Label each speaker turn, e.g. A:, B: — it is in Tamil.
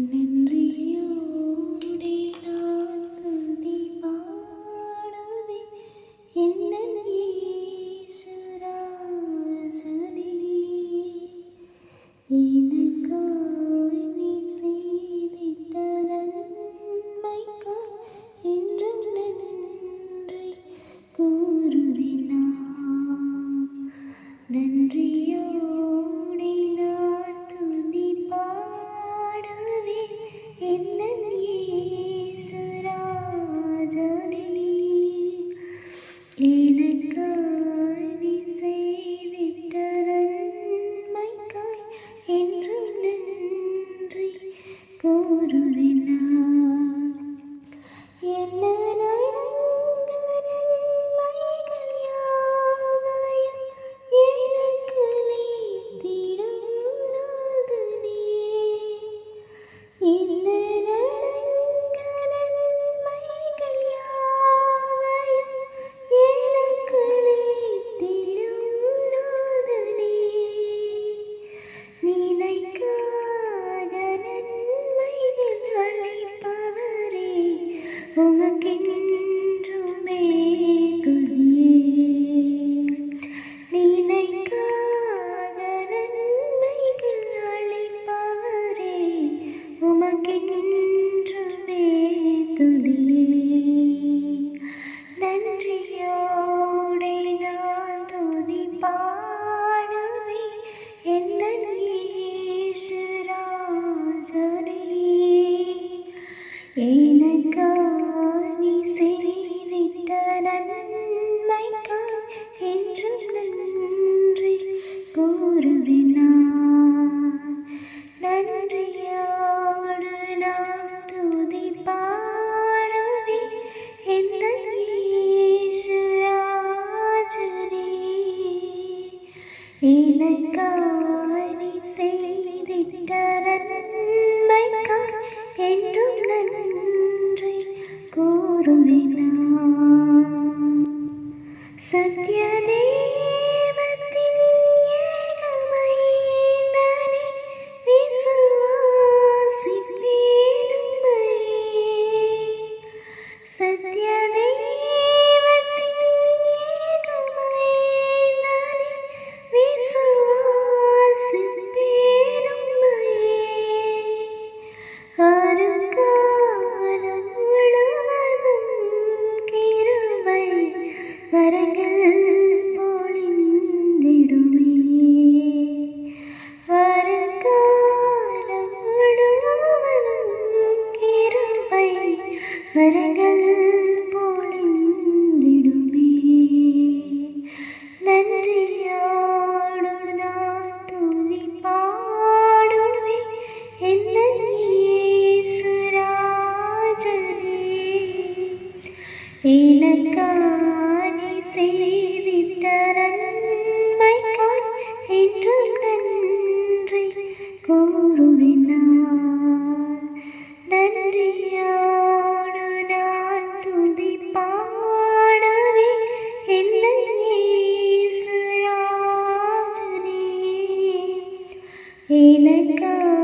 A: நன்றியோடே நான் துதி பாடுவேன் எந்தன் இயேசுராஜனே. எனக்காய் நீ செய்திட்ட நன்மைக்காய் என்றும் நன்றி கூறுவேன் நான். நன்றியோடே நான் துதி பாடுவேன் எந்தன் இயேசுராஜனே. எனக்காய் நீ செய்திட்ட நன்மைக்காய் என்றும் நன்றி கூறுவேன் நான். என்ன நடந்த நன்மைகள் யாவையும் எனக்கு அளித்திடும் நாதனே. என்ன நடந்த நன்மைகள் யாவையும் எனக்கு அளித்திடும் நாதனே. நினைக்காத நன்மைகள் அளிப்பவரே, உமக்கென்றுமே துதியே. நினைக்காத நன்மைகள் அளிப்பவரே, உமக்கென்றுமே துதியே. நன்றியோடே நான் துதி பாடுவேன் எந்தன் இயேசுராஜனே. எனக்காய் நீ செய்திட்ட நன்மைக்காய் என்றும் நன்றி கூறுவேன் நான். நன்றியோடு நான் துதி பாடுவேன் எந்தன் இயேசுராஜனே. எனக்காய் நீ செய்திட்ட நன்மைக்காய் என்றும் நன்றி கூறுவேன் நான். சத்ய தேவத்தின் ஏகமைந்தனை விசுவாசிப்பேன் உம்மையே. சத்ய தேவத்தின் ஏகமைந்தனை விசுவாசிப்பேன் உம்மையே. வருங்காலம் முழுவதும் கிருபை வரங்கள் பொழிந்திடுமே. வருங்காலம் முழுவதும் கிருபை வரங்கள் பொழிந்திடுமே. நன்றியோடு நான் துதி பாடுவேன் எந்தன் இயேசுராஜனே. எனக்காய் நீ செய்திட்ட நன்மைக்காய் என்றும் நன்றி கூறுவேன் நான். நன்றியோடு நான் துதி பாடுவேன் எந்தன் இயேசுராஜனே. எனக்காய்